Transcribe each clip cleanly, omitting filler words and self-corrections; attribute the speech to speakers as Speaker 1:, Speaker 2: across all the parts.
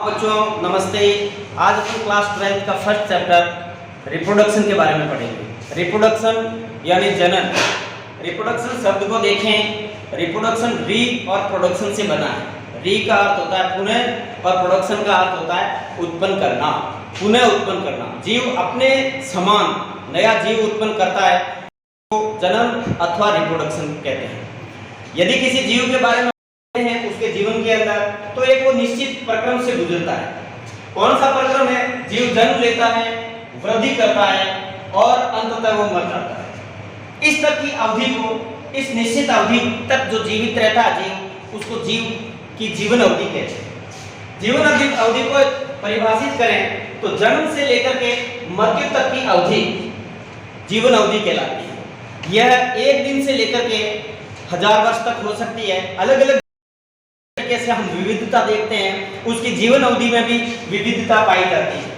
Speaker 1: बच्चों नमस्ते। आज अपन क्लास 12 का फर्स्ट चैप्टर रिप्रोडक्शन के बारे में पढ़ेंगे। रिप्रोडक्शन यानी जनन। रिप्रोडक्शन शब्द को देखें, रिप्रोडक्शन री और प्रोडक्शन से बना है। री का अर्थ होता है पुनः और प्रोडक्शन का अर्थ होता है उत्पन्न करना, पुनः उत्पन्न करना। जीव अपने समान नया जीव उत्पन्न करता है तो जनन अथवा रिप्रोडक्शन कहते हैं। यदि किसी जीव के बारे में हैं उसके जीवन के अंदर तो एक वो निश्चित प्रक्रम से गुजरता है। कौन सा प्रक्रम है? जीव जन्म लेता है, वृद्धि करता है और अंततः वो मर जाता है। इस तक की अवधि को, इस निश्चित अवधि तक जो जीवित रहता है जीव, उसको जीव की जीवन अवधि कहते हैं। जीवन अवधि को परिभाषित करें तो जन्म से लेकर के मृत्यु तक की अवधि जीवन अवधि कहलाती है। यह एक दिन से लेकर के 1000 वर्ष तक हो सकती है। अलग अलग से हम विविधता देखते हैं, उसकी जीवन अवधि में भी विविधता पाई जाती है।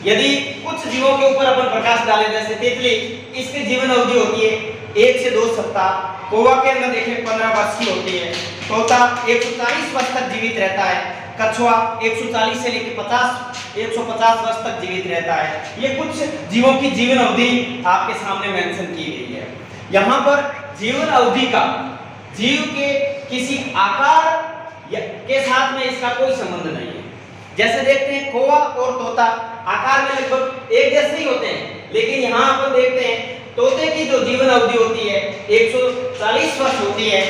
Speaker 1: यदि कुछ जीवों के ऊपर अपन प्रकाश डालें, जैसे तितली, इसकी जीवन अवधि होती है 1 से 2 सप्ताह। कौवा के अंदर देखें 15 वर्ष की होती है। तोता 140 वर्ष तक जीवित रहता है। कछुआ 140 से लेकर 150 वर्ष तक जीवित रहता है। ये कुछ जीवों की जीवन अवधि आपके सामने मेंशन की गई है। यहाँ पर जीवन अवधि का जीव के किसी आकार के साथ में इसका कोई संबंध नहीं है। जैसे देखते हैं कौवा और तोता आकार में लगभग एक जैसे ही होते हैं, लेकिन यहाँ अपन देखते हैं तोते की जो जीवन अवधि होती है 140 वर्ष होती है,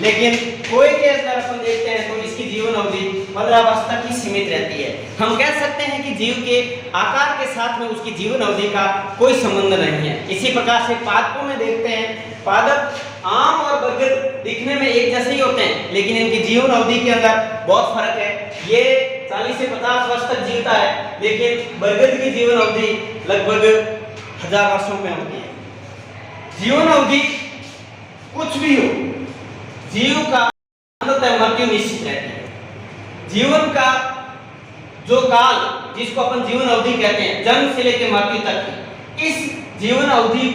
Speaker 1: लेकिन कौवे के अंदर अपन देखते हैं तो इसकी जीवन अवधि 15 वर्ष तक ही सीमित रहती है। हम कह सकते हैं कि जीव के आकार के साथ में उसकी जीवन अवधि का कोई संबंध नहीं है। इसी प्रकार से पादपों में देखते हैं, पादप आम और बरगद दिखने में एक जैसे ही होते हैं, लेकिन इनकी जीवन अवधि के अंदर बहुत फर्क है। ये 40 से 50 वर्ष तक जीता है, लेकिन बरगद की जीवन अवधि लगभग 1000 वर्षों में होती है। जीवन अवधि कुछ भी हो, जीव का अंततः मृत्यु निश्चित रहती है। जीवन का जो काल, जिसको अपन जीवन अवधि कहते हैं, जन्म से लेकर मृत्यु तक, इस जीवन अवधि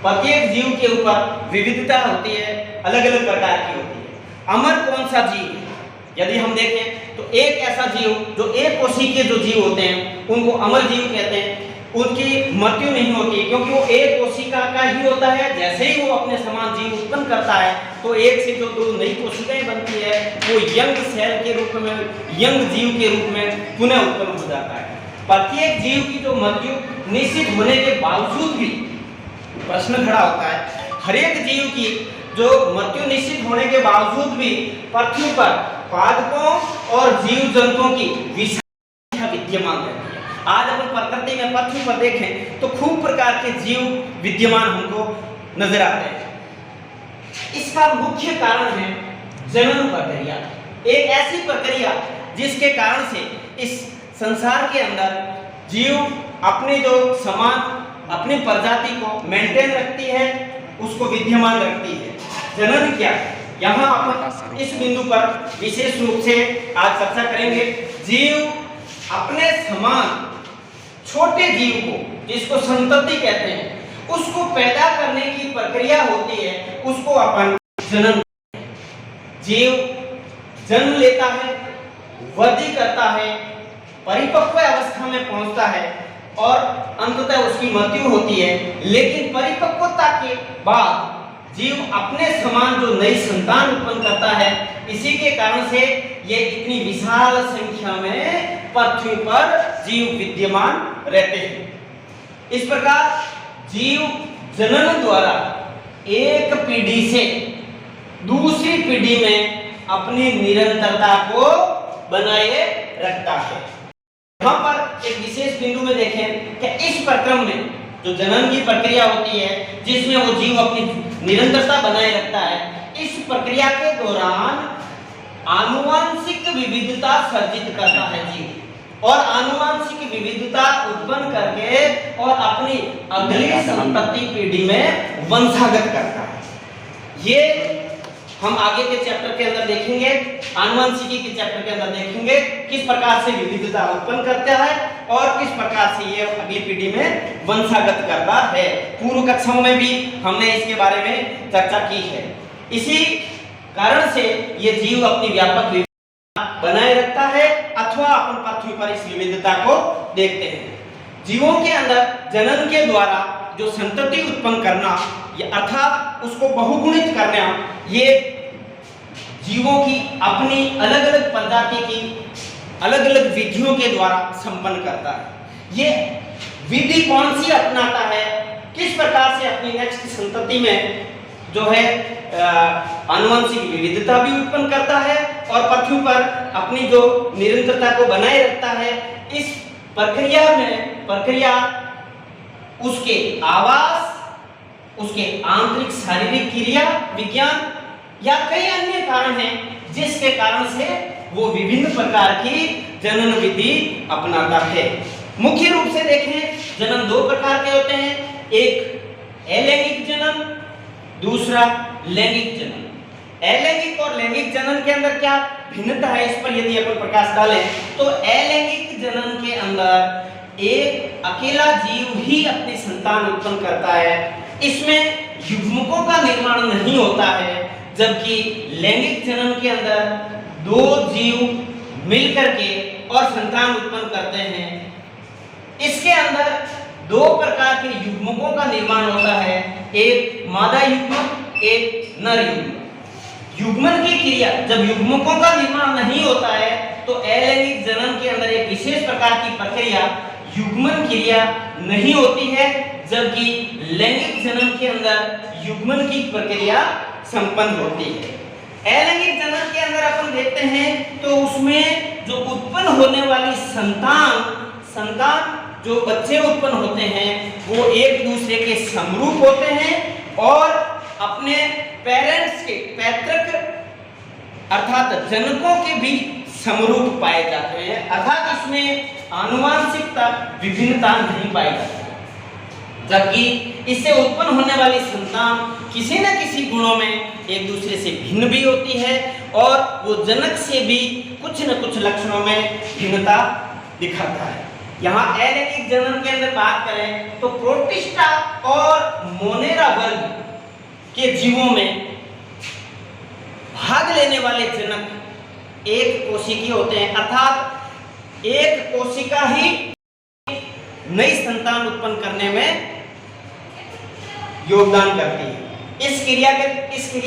Speaker 1: प्रत्येक जीव के ऊपर विविधता होती है, अलग अलग प्रकार की होती है। अमर कौन सा जीव है? यदि हम देखें तो एक ऐसा जीव जो एक कोशी के जो जीव होते हैं उनको अमर जीव कहते हैं। उनकी मृत्यु नहीं होती क्योंकि वो एक कोशिका का ही होता है। जैसे ही वो अपने समान जीव उत्पन्न करता है तो एक से जो 2 नई कोशिकाएं बनती है, वो यंग सेल के रूप में, यंग जीव के रूप में पुनः उत्पन्न हो जाता है। प्रत्येक जीव की जो मृत्यु निश्चित होने के बावजूद भी प्रश्न खड़ा होता है, हर एक जीव की जो मृत्यु निश्चित होने के बावजूद भी पृथ्वी पर पादपों और जीव जंतुओं की विशाल संख्या विद्यमान रहती है। आज अपन प्रकृति में पृथ्वी पर देखें तो खूब प्रकार के जीव विद्यमान हमको नजर आते हैं। इसका मुख्य कारण है जनन प्रक्रिया, एक ऐसी प्रक्रिया जिसके कारण से इस संसार के अंदर जीव अपने जो समान अपनी प्रजाति को मेंटेन रखती है, उसको विद्यमान रखती है। जनन क्या है, यहाँ अपन इस बिंदु पर विशेष रूप से आज चर्चा करेंगे। जीव अपने समान छोटे जीव को, जिसको संतति कहते हैं, उसको पैदा करने की प्रक्रिया होती है, उसको अपन जनन। जीव जन्म लेता है, वृद्धि करता है, परिपक्व अवस्था में पहुंचता है और अंततः उसकी मृत्यु होती है। लेकिन परिपक्वता के बाद जीव अपने समान जो नई संतान उत्पन्न करता है, इसी के कारण से ये इतनी विशाल संख्या में पृथ्वी पर जीव विद्यमान रहते हैं। इस प्रकार जीव जनन द्वारा एक पीढ़ी से दूसरी पीढ़ी में अपनी निरंतरता को बनाए रखता है। यहाँ पर एक विशेष बिंदु में देखें कि इस प्रक्रम में जो जनन की प्रक्रिया होती है, जिसमें वो जीव अपनी निरंतरता बनाए रखता है, इस प्रक्रिया के दौरान आनुवंशिक विविधता सर्जित करता है जीव, और आनुवंशिक विविधता उत्पन्न करके और अपनी अगली संतति पीढ़ी में वंशागत करता है। ये हम आगे के चैप्टर के अंदर देखेंगे, आनुवंशिकी के चैप्टर के अंदर देखेंगे किस प्रकार से विविधता उत्पन्न करता है और किस प्रकार से ये अगली पीढ़ी में वंशागत करता है। पूर्व कक्षाओं में भी हमने इसके बारे में चर्चा की है। इसी कारण से ये जीव अपनी व्यापक विविधता बनाए रखता है अथवा अपन पृथ्वी पर इस विविधता को देखते हैं। जीवों के अंदर जनन के द्वारा जो संतति उत्पन्न करना अर्थात उसको बहुगुणित करना, ये जीवों की अपनी अलग अलग प्रजाति की अलग अलग विधियों के द्वारा संपन्न करता है। ये विधि कौन सी अपनाता है, किस प्रकार से अपनी नेक्स्ट संतति में जो है आनुवंशिक विविधता भी उत्पन्न करता है और पृथ्वी पर अपनी जो निरंतरता को बनाए रखता है, इस प्रक्रिया उसके आवास, उसके आंतरिक शारीरिक क्रिया विज्ञान या कई अन्य कारण हैं जिसके कारण से वो विभिन्न प्रकार की जनन विधि अपनाता है। मुख्य रूप से देखें, जनन दो प्रकार के होते हैं, एक अलैंगिक जनन, दूसरा लैंगिक जनन। अलैंगिक और लैंगिक जनन के अंदर क्या भिन्नता है, इस पर यदि अपन प्रकाश डालें तो अलैंगिक जनन के अंदर एक अकेला जीव ही अपनी संतान उत्पन्न करता है, इसमें युग्मकों का निर्माण नहीं होता है, जबकि लैंगिक जनन के अंदर दो जीव मिलकर के और संतान उत्पन्न करते हैं। इसके अंदर दो प्रकार के युग्मकों का निर्माण होता है, एक मादा युग्मक, एक नर युग्मक। युग्मन की क्रिया, जब युग्मकों का निर्माण नहीं होता है तो अलैंगिक जनन के अंदर एक विशेष प्रकार की प्रक्रिया युग्मन क्रिया नहीं होती है, जबकि लैंगिक जनन के अंदर युग्मन की प्रक्रिया संपन्न होती है। अलैंगिक जनन के अंदर अपन देखते हैं तो उसमें जो उत्पन्न होने वाली संतान जो बच्चे उत्पन्न होते हैं वो एक दूसरे के समरूप होते हैं और अपने पेरेंट्स के पैतृक अर्थात जनकों के भी समरूप पाए जाते हैं, अर्थात इसमें आनुवांशिकता विभिन्नता नहीं पाई जाती, जबकि इससे उत्पन्न होने वाली संतान किसी न किसी गुणों में एक दूसरे से भिन्न भी होती है और वो जनक से भी कुछ न कुछ लक्षणों में भिन्नता दिखाता है। यहाँ अलैंगिक जनन के अंदर बात करें तो प्रोटिस्टा और मोनेरा वर्ग के जीवों में भाग लेने वाले जनक एक कोशिकी होते हैं, अर्थात एक कोशिका ही नई संतान उत्पन्न करने में योगदान करती है। इस क्रिया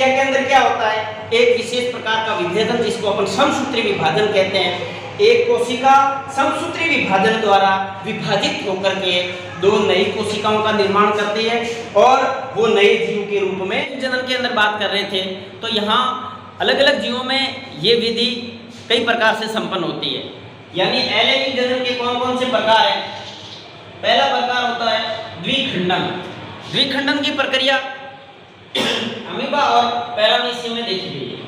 Speaker 1: के अंदर क्या होता है, एक विशेष प्रकार का विभेदन जिसको अपन समसूत्री विभाजन कहते हैं। एक कोशिका समसूत्री विभाजन द्वारा विभाजित होकर के दो नई कोशिकाओं का निर्माण करती है और वो नए जीव के रूप में जनन के अंदर बात कर रहे थे। तो यहाँ अलग अलग जीवों में ये विधि कई प्रकार से संपन्न होती है। यानी अलैंगिक जनन के कौन कौन से प्रकार हैं? पहला प्रकार होता है द्विखंडन। द्विखंडन की प्रक्रिया अमीबा और पैरामीशियम में देखी गई है।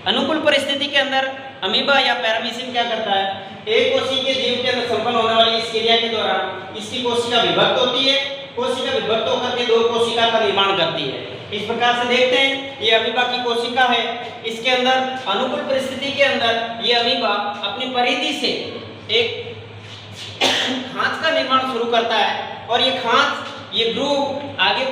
Speaker 1: अनुकूल परिस्थिति के अंदर अमीबा या पैरामीशियम क्या करता है, एक कोशिकीय जीव के अंदर संपन्न होने वाली इस क्रिया के दौरान इसकी कोशिका विभक्त होती है, कोशिका विभक्त होकर के दो कोशिका का निर्माण करती है। इस प्रकार से देखते हैं ये अमीबा की कोशिका है, इसके अंदर अनुकूल परिस्थिति के अंदर ये अमीबा अपनी परिधि से एक खांच का निर्माण शुरू करता है और ये खांच, ये ग्रूव आगे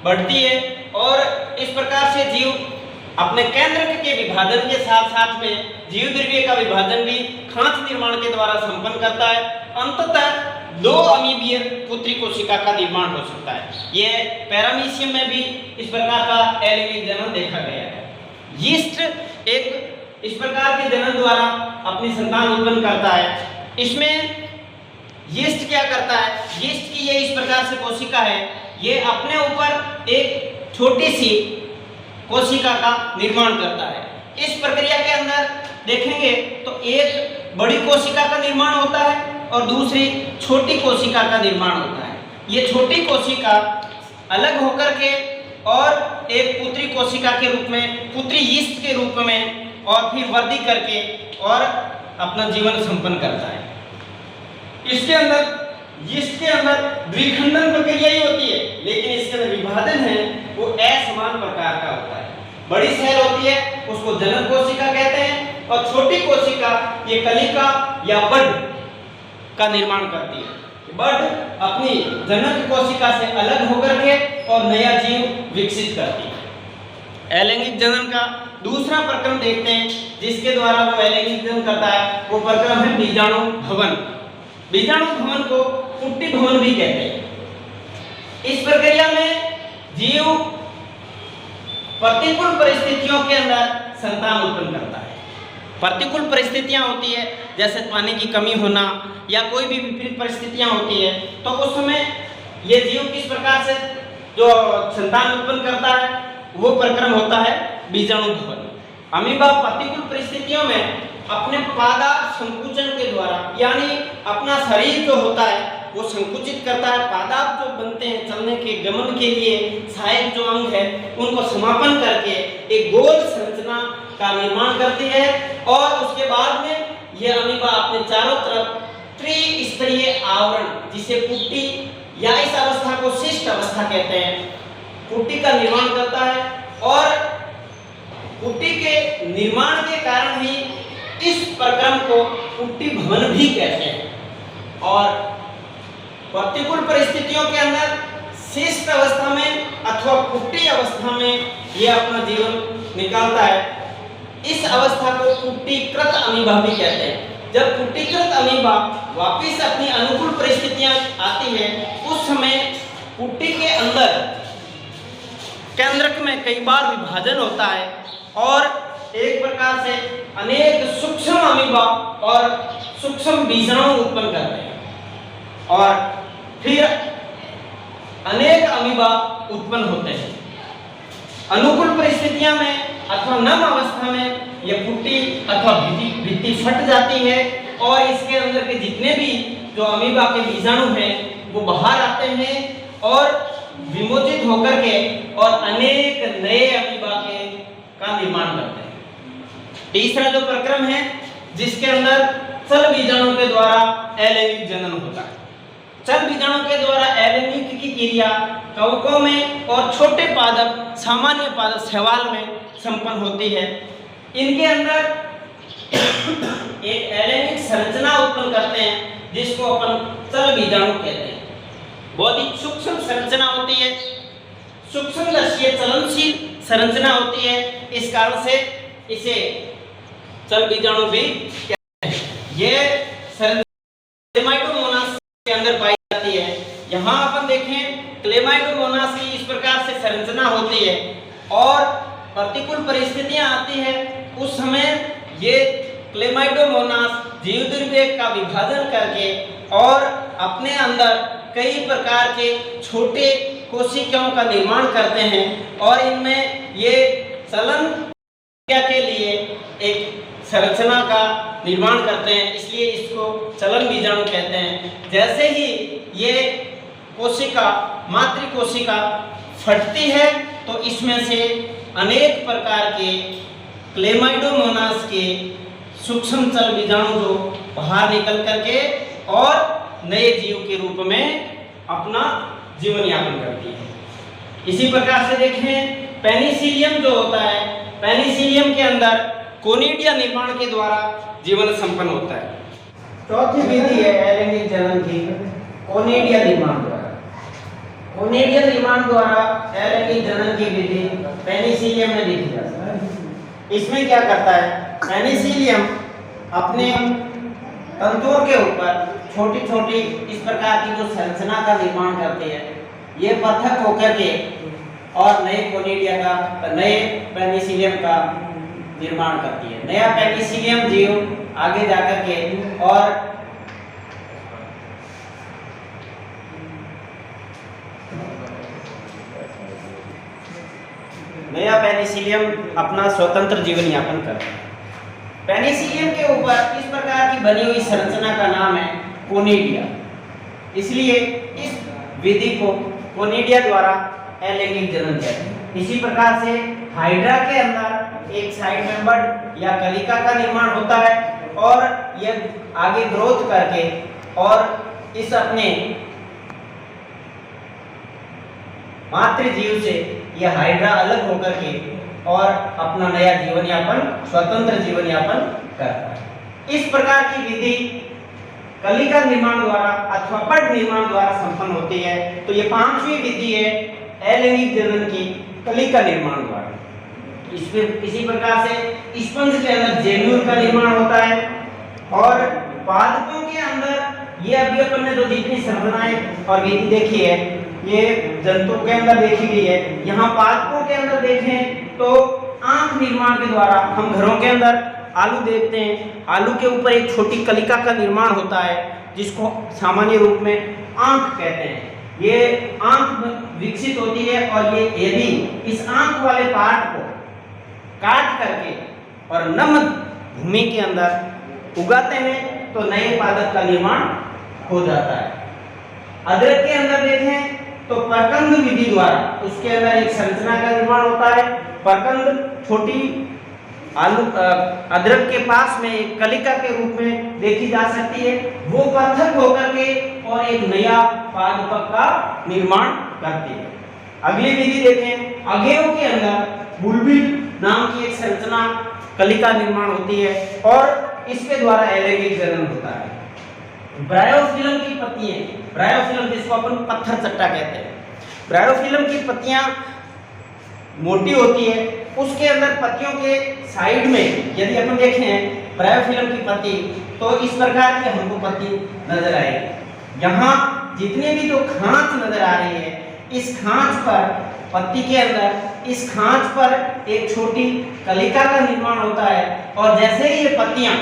Speaker 1: बढ़ती है और इस प्रकार से जीव अपने केंद्रक के विभाजन के साथ साथ में जीव द्रव्य का विभाजन भी खांच निर्माण के द्वारा संपन्न करता है। अंततः दो अमीबीय पुत्री कोशिका का निर्माण हो सकता है। यह पैरामीशियम में भी इस प्रकार का अलैंगिक जनन देखा गया है। यीस्ट एक इस प्रकार के जनन द्वारा अपनी संतान उत्पन्न करता है। इसमें यीस्ट क्या करता है, यीस्ट की ये इस प्रकार से कोशिका है, ये अपने ऊपर एक छोटी सी कोशिका का निर्माण करता है। इस प्रक्रिया के अंदर देखेंगे तो एक बड़ी कोशिका का निर्माण होता है और दूसरी छोटी कोशिका का निर्माण होता है। ये छोटी कोशिका अलग होकर के और एक पुत्री कोशिका के रूप में, पुत्री यीस्ट के रूप में और फिर वृद्धि करके और अपना जीवन संपन्न करता है। इसके अंदर यीस्ट के अंदर द्विखंडन प्रक्रिया ही होती है, लेकिन इसके अंदर विभाजन है वो असमान प्रकार का होता है। बड़ी सेल होती है उसको जनक कोशिका कहते हैं और छोटी कोशिका ये कलिका या बड का निर्माण करती है। बड अपनी जनक कोशिका से अलग होकर के और नया जीव विकसित करती है। अलैंगिक जनन का दूसरा प्रक्रम देखते हैं जिसके द्वारा वो अलैंगिक जनन करता है, वो प्रक्रम है बीजाणु भवन। बीजाणु भवन को कुटी भवन भी कहते हैं। इस प्रक्रिया में जीव प्रतिकूल परिस्थितियों के अंदर संतान उत्पन्न करता है। प्रतिकूल परिस्थितियां होती है जैसे पानी की कमी होना या कोई भी विपरीत परिस्थितियां होती है, तो उस समय ये जीव किस प्रकार से जो संतान उत्पन्न करता है वो प्रक्रम होता है बीजाणु भवन। अमीबा प्रतिकूल परिस्थितियों में अपने पादाप संकुचन के द्वारा, यानी अपना शरीर जो होता है वो संकुचित करता है, पादाप जो बनते हैं चलने के गमन के लिए सहायक जो अंग है उनको समापन करके एक गोल संरचना का निर्माण करती है और उसके बाद में यह अमीबा अपने चारों तरफ त्रिस्तरीय आवरण जिसे पुट्टी या इस अवस्था को शिष्ट अवस्था कहते हैं, पुट्टी का निर्माण करता है और पुट्टी के निर्माण के कारण ही इस प्रक्रम को पुट्टी भवन भी कहते हैं। और प्रतिकूल परिस्थितियों के अंदर शिष्ट अवस्था में अथवा पुट्टी अवस्था में यह अपना जीवन निकालता है। इस अवस्था को पुट्टीकृत अमीबा भी कहते हैं। जब पुट्टीकृत अमीबा वापिस अपनी अनुकूल परिस्थितियां आती है उस समय पुट्टी के अंदर केंद्रक में कई बार विभाजन होता है और एक प्रकार से अनेक सूक्ष्म अमीबा और सूक्ष्म बीजाणु उत्पन्न करते हैं और फिर अनेक अमीबा उत्पन्न होते हैं। अनुकूल परिस्थितियां में अथवा नम अवस्था में यह पुट्टी अथवा भित्ति फट जाती है और इसके अंदर के जितने भी जो अमीबा के बीजाणु हैं वो बाहर आते हैं और विमोचित होकर के और अनेक नए अमीबा का निर्माण करते हैं। तीसरा जो प्रक्रम है जिसके अंदर चल बीजाणु के द्वारा अलैंगिक जनन होता है। चल बीजाणु के द्वारा अलैंगिक की क्रिया कवकों में और छोटे पादप सामान्य पादप शैवाल में संपन्न होती है। इनके अंदर एक अलैंगिक संरचना उत्पन्न करते हैं जिसको अपन चल बीजाणु कहते हैं। बहुत ही सूक्ष्म संरचना होती है, सूक्ष्मदर्शीय चलनशील संरचना होती है, इस कारण से इसे चल बीजाणु भी कहते हैं। यह क्लेमाइडोमोनास के अंदर पाई जाती है। यहाँ अपन देखें क्लेमाइडोमोनास की इस प्रकार से संरचना होती है और प्रतिकूल परिस्थितियां आती है उस समय ये क्लेमाइडोमोनास जीवद्रव्य का विभाजन करके और अपने अंदर कई प्रकार के छोटे कोशिकाओं का निर्माण करते हैं और इनमें ये चलन के लिए एक संरचना का निर्माण करते हैं, इसलिए इसको चलन बीजाणु कहते हैं। जैसे ही ये कोशिका मातृ कोशिका फटती है तो इसमें से अनेक प्रकार के क्लेमाइडोमोनास के सूक्ष्म चल बीजाणु जो बाहर निकल करके और नए जीव के रूप में अपना जीवन यापन करती है। इसी प्रकार से देखें पेनिसिलियम जो होता है, पेनिसिलियम के अंदर कोनिडिया निर्माण के द्वारा जीवन संपन्न होता है। चौथी विधि है अलैंगिक जनन की कोनिडिया निर्माण द्वारा। कोनिडिया निर्माण द्वारा अलैंगिक जनन की विधि पेनिसिलियम में देखी जाती है। इसमें क्या करता है, पेनिसिलियम अपने तंतुओं के ऊपर छोटी छोटी इस प्रकार की जो संरचना का निर्माण करते हैं, ये पृथक होकर के और नए कोनिडिया का नए पेनिसिलियम का निर्माण करती है। नया पेनिसिलियम जीव आगे जाकर के और नया पेनिसिलियम अपना स्वतंत्र जीवन यापन करता है। पेनिसिलियम के ऊपर इस प्रकार की बनी हुई संरचना का नाम है कोनिडिया, इसलिए इस विधि को कोनिडिया द्वारा अलैंगिक जनन कहते हैं। इसी प्रकार से हाइड्रा के अंदर एक साइड मेंबर या कलिका का निर्माण होता है और यह आगे ग्रोथ करके और इस अपने मातृ जीव से यह हाइड्रा अलग होकर के और अपना नया जीवन यापन स्वतंत्र जीवन यापन करता है। इस प्रकार की विधि कलिका निर्माण द्वारा अथवा पट निर्माण द्वारा संपन्न होती है। तो ये पांचवी विधि है अलैंगिक जनन की कलिका निर्माण द्वारा। इसी प्रकार से स्पंज के अंदर जेम्यूल का निर्माण होता है। और पादपों के अंदर ये अभी अपन ने जो जितनी संरचनाएं और विधि देखी है ये जंतु के अंदर देखी गई है। यहाँ पादपों के अंदर देखें तो आंख निर्माण के द्वारा हम घरों के अंदर आलू देखते हैं, आलू के ऊपर एक छोटी कलिका का निर्माण होता है जिसको सामान्य रूप में आंख कहते हैं। ये आंख विकसित होती है और ये यदि इस आंख वाले पार्ट को काट करके और नम भूमि के अंदर उगाते हैं तो नए पादप का निर्माण हो जाता है। अदरक के अंदर देखें तो परकंद विधि द्वारा उसके अंदर एक संरचना का निर्माण होता है। परकंद छोटी आलू अदरक के पास में एक कलिका के रूप में देखी जा सकती है, वो पृथक होकर के और एक नया पादप का निर्माण करती है। अगली विधि देखें, अगेयों के अंदर बुलबिल नाम की एक संरचना कलिका निर्माण होती है और इसके द्वारा एलैंगिक जनन होता है। ब्रायोफिलम की पत्तियां, ब्रायोफिलम जिसको अपन पत्थर चट्टा कहते हैं, ब्रायोफिलम की पत्तियां मोटी होती है, उसके अंदर पत्तियों के साइड में यदि अपन देखें ब्रायोफिलम की पत्ती तो इस प्रकार की हमको पत्ती नजर आएगी। यहाँ जितने भी जो खांच नजर आ रही है इस खांच पर पत्ती के अंदर इस खांच पर एक छोटी कलिका का निर्माण होता है और जैसे ही ये पत्तियां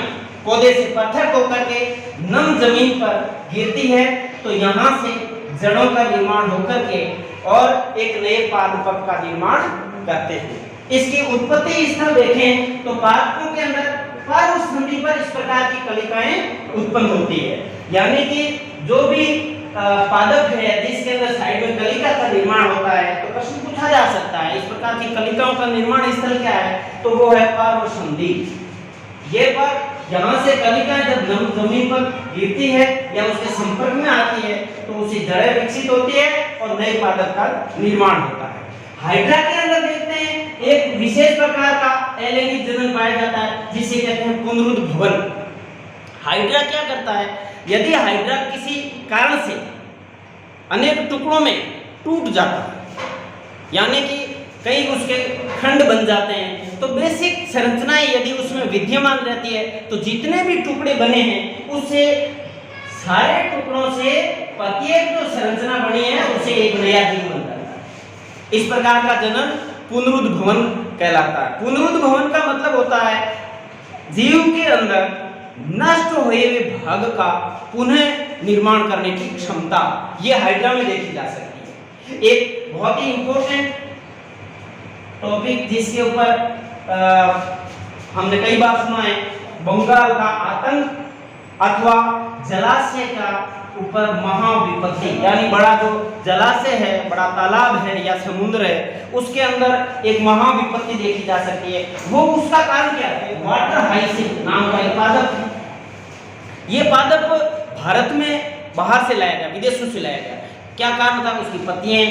Speaker 1: पौधे से पृथक होकर के नम जमीन पर गिरती है तो यहाँ से जड़ों का निर्माण होकर के और एक नए पादप का निर्माण करते हैं। इसकी उत्पत्ति स्थल देखें तो पादपों के अंदर पर्वसंधि पर इस प्रकार की कलिकाएं उत्पन्न होती है, यानी कि जो भी पादप है जिसके अंदर साइड में कलिका का निर्माण होता है तो प्रश्न पूछा जा सकता है इस प्रकार की कलिकाओं का निर्माण स्थल क्या है, तो वो है पर्वसंधि। ये पर यहाँ से कलिका जब जमीन पर गिरती है या उसके संपर्क में आती है तो उसकी जड़ें विकसित होती है और नए पादप का निर्माण होता है। हाइड्रा के अंदर देखते हैं एक विशेष प्रकार का एलैंगिक जनन पाया जाता है जिसे कहते हैं पुनरुद्ध भवन। हाइड्रा क्या करता है, यदि हाइड्रा किसी कारण से अनेक टुकड़ों में टूट जाता है यानी कि कई उसके खंड बन जाते हैं तो बेसिक संरचनाएं यदि उसमें विद्यमान रहती है तो जितने भी टुकड़े बने हैं उससे सारे टुकड़ों से प्रत्येक जो संरचना बनी है उसे एक नया जीव बन जाता है। इस प्रकार का जनन पुनरुद्ध भवन कहलाता है। पुनरुद्ध भवन का मतलब होता है जीव के अंदर नष्ट हुए हुए भाग का पुनः निर्माण करने की क्षमता, ये हाइड्रा में देखी जा सकती है। एक बहुत ही इंपॉर्टेंट टॉपिक जिसके ऊपर हमने कई बार सुना है, बंगाल का आतंक अथवा जलाशय का ऊपर महाविपत्ति, यानी बड़ा जो जलाशय है, बड़ा तालाब है या समुद्र है उसके अंदर एक महाविपत्ति देखी जा सकती है। वो उसका कारण क्या है, वाटर हाइसिंथ नाम का एक पादप है। ये पादप भारत में बाहर से लाया गया, विदेशों से लाया गया। क्या कारण था, उसकी पत्तियां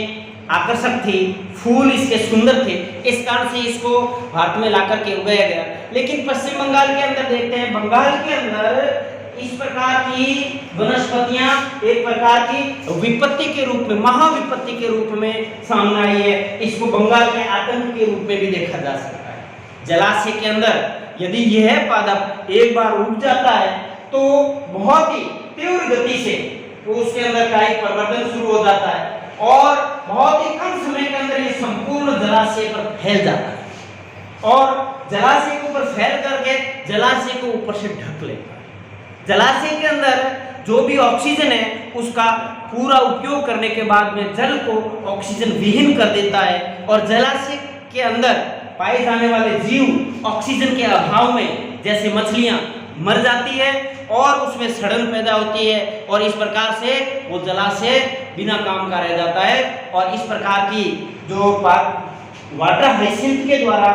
Speaker 1: आकर्षक थी, फूल इसके सुंदर थे, इस कारण से इसको भारत में लाकर के उगाया गया। लेकिन पश्चिम बंगाल के अंदर देखते हैं, बंगाल के अंदर इस प्रकार की वनस्पतियां एक प्रकार की विपत्ति के रूप में, महाविपत्ति के रूप में सामने आई है। इसको बंगाल के आतंक के रूप में भी देखा जा सकता है। जलाशय के अंदर यदि यह पादप एक बार उग जाता है तो बहुत ही तीव्र गति से उसके अंदर का एक परिवर्तन शुरू हो जाता है और बहुत ही कम समय के अंदर ये संपूर्ण जलाशय पर फैल जाता है और जलाशय के ऊपर फैल करके जलाशय को ऊपर से ढक लेता है। जलाशय के अंदर जो भी ऑक्सीजन है उसका पूरा उपयोग करने के बाद में जल को ऑक्सीजन विहीन कर देता है और जलाशय के अंदर पाए जाने वाले जीव ऑक्सीजन के अभाव में, जैसे मछलियां, मर जाती है और उसमें सड़न पैदा होती है और इस प्रकार से वो जलाशय बिना काम का रह जाता है। और इस प्रकार की जो वाटर हाइसिंथ के द्वारा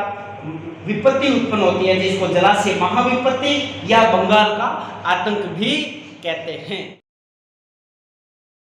Speaker 1: विपत्ति उत्पन्न होती है जिसको जलाशय महाविपत्ति या बंगाल का आतंक भी कहते हैं।